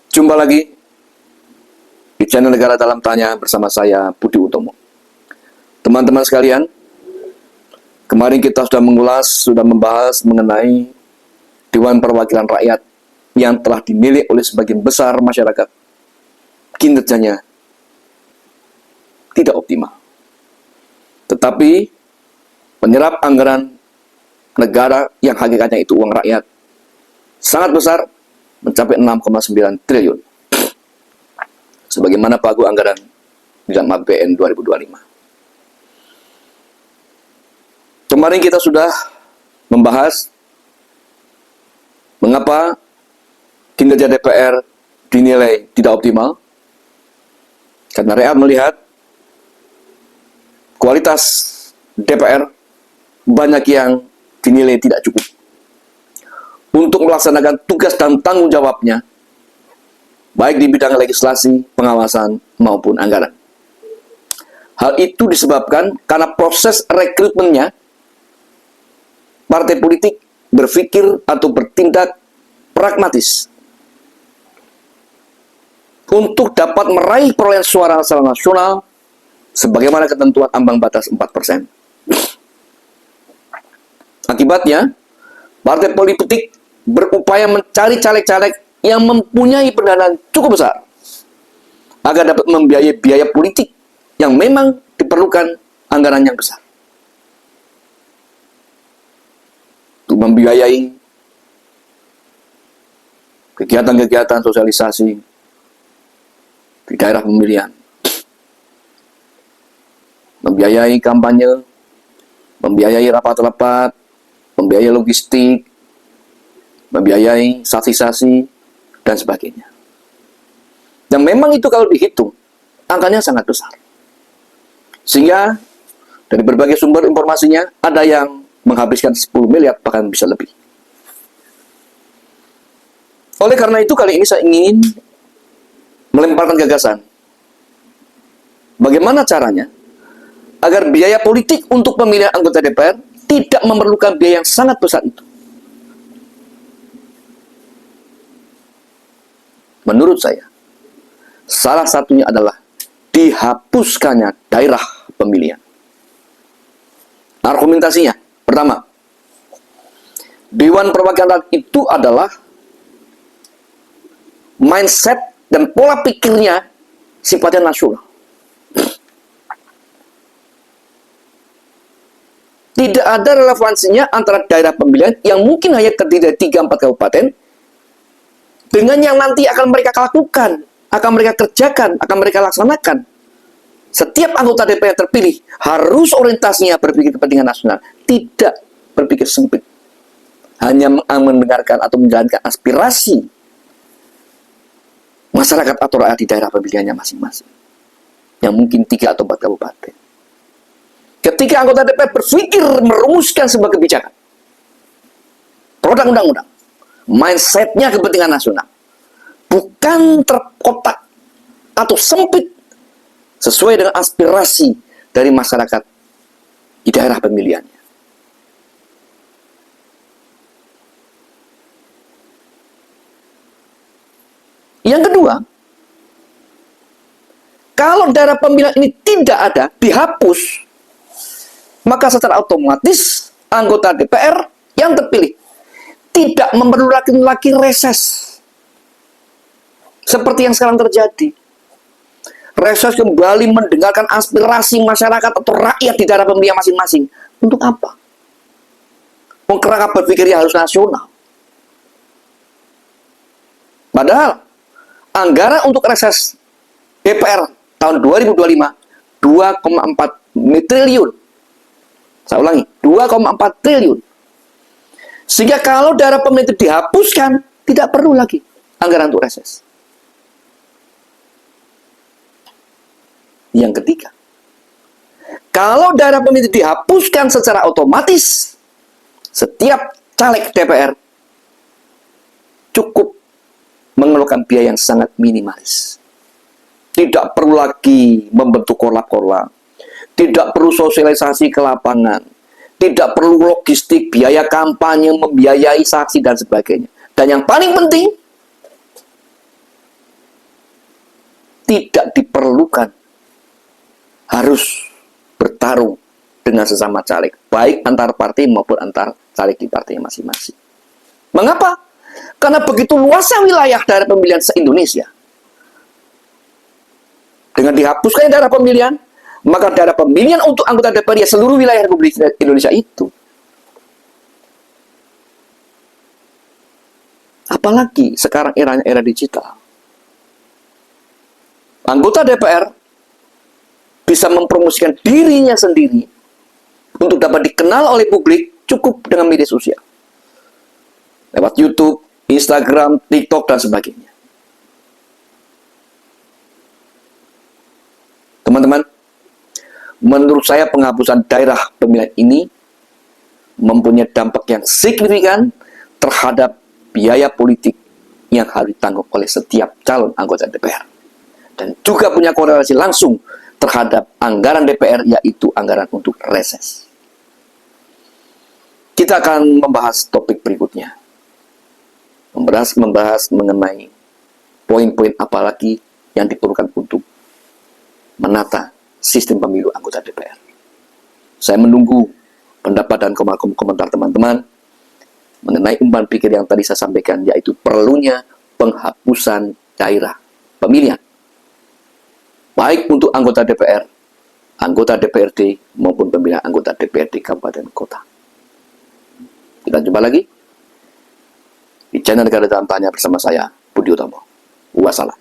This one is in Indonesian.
Jumpa lagi di channel Negara Dalam Tanya bersama saya, Budi Utomo. Teman-teman sekalian, kemarin kita sudah membahas mengenai Dewan Perwakilan Rakyat yang telah dinilai oleh sebagian besar masyarakat kinerjanya tidak optimal. Tetapi menyerap anggaran negara yang hakikatnya itu uang rakyat sangat besar, mencapai 6,9 triliun. Sebagaimana pagu anggaran di dalam APBN 2025. Kemarin kita sudah membahas mengapa kinerja DPR dinilai tidak optimal. Karena rakyat melihat kualitas DPR banyak yang dinilai tidak cukup untuk melaksanakan tugas dan tanggung jawabnya, baik di bidang legislasi, pengawasan, maupun anggaran. Hal itu disebabkan karena proses rekrutmennya, partai politik berpikir atau bertindak pragmatis untuk dapat meraih perolehan suara secara nasional sebagaimana ketentuan ambang batas 4%. Akibatnya, partai politik berupaya mencari caleg-caleg yang mempunyai pendanaan cukup besar agar dapat membiayai biaya politik yang memang diperlukan anggaran yang besar untuk membiayai kegiatan-kegiatan sosialisasi di daerah pemilihan, membiayai kampanye, membiayai rapat-rapat, membiayai logistik, membiayai saksi-saksi, dan sebagainya. Dan memang itu kalau dihitung, angkanya sangat besar. Sehingga dari berbagai sumber informasinya, ada yang menghabiskan 10 miliar, bahkan bisa lebih. Oleh karena itu, kali ini saya ingin melemparkan gagasan. Bagaimana caranya agar biaya politik untuk pemilihan anggota DPR tidak memerlukan biaya yang sangat besar itu. Menurut saya, salah satunya adalah dihapuskannya daerah pemilihan. Argumentasinya, pertama, Dewan Perwakilan Rakyat itu adalah mindset dan pola pikirnya sifatnya nasional. Tidak ada relevansinya antara daerah pemilihan yang mungkin hanya terdiri dari 3-4 kabupaten dengan yang nanti akan mereka lakukan, akan mereka kerjakan, akan mereka laksanakan. Setiap anggota DPR terpilih harus orientasinya berpikir kepentingan nasional, tidak berpikir sempit. Hanya mendengarkan atau menjalankan aspirasi masyarakat atau rakyat di daerah pemilihannya masing-masing, yang mungkin 3 atau 4 kabupaten. Ketika anggota DPR berpikir merumuskan sebuah kebijakan, produk undang-undang, mindsetnya kepentingan nasional, bukan terkotak atau sempit sesuai dengan aspirasi dari masyarakat di daerah pemilihannya. Yang kedua, kalau daerah pemilihan ini tidak ada, dihapus, maka secara otomatis anggota DPR yang terpilih tidak memerlukan lagi reses. Seperti yang sekarang terjadi. Reses kembali mendengarkan aspirasi masyarakat atau rakyat di daerah pemilihan masing-masing. Untuk apa? Kerangka berpikirnya harus nasional. Padahal anggaran untuk reses DPR tahun 2025 2,4 triliun. Saya ulangi, 2,4 triliun. Sehingga kalau daerah pemilihan itu dihapuskan, tidak perlu lagi anggaran untuk reses. Yang ketiga, kalau daerah pemilihan itu dihapuskan secara otomatis, setiap caleg DPR cukup mengeluarkan biaya yang sangat minimalis. Tidak perlu lagi membentuk korlap-korlap, tidak perlu sosialisasi ke lapangan, tidak perlu logistik, biaya kampanye, membiayai saksi, dan sebagainya. Dan yang paling penting, tidak diperlukan harus bertarung dengan sesama caleg, baik antar partai maupun antar caleg di partai masing-masing. Mengapa? Karena begitu luasnya wilayah daerah pemilihan se-Indonesia. Dengan dihapuskan daerah pemilihan, maka daerah pemilihan untuk anggota DPR ya seluruh wilayah Republik Indonesia itu. Apalagi sekarang eranya era digital. Anggota DPR bisa mempromosikan dirinya sendiri untuk dapat dikenal oleh publik cukup dengan media sosial. Lewat YouTube, Instagram, TikTok, dan sebagainya. Teman-teman, menurut saya penghapusan daerah pemilihan ini mempunyai dampak yang signifikan terhadap biaya politik yang harus ditanggung oleh setiap calon anggota DPR. Dan juga punya korelasi langsung terhadap anggaran DPR, yaitu anggaran untuk reses. Kita akan membahas topik berikutnya. Membahas mengenai poin-poin apa lagi yang diperlukan untuk menata sistem pemilu anggota DPR. Saya menunggu pendapat dan komentar teman-teman mengenai umpan pikir yang tadi saya sampaikan, yaitu perlunya penghapusan daerah pemilihan, baik untuk anggota DPR, anggota DPRD, maupun pemilihan anggota DPRD kabupaten kota. Kita jumpa lagi di channel Negara Dalam Tanya bersama saya, Budi Utomo. Wassalam.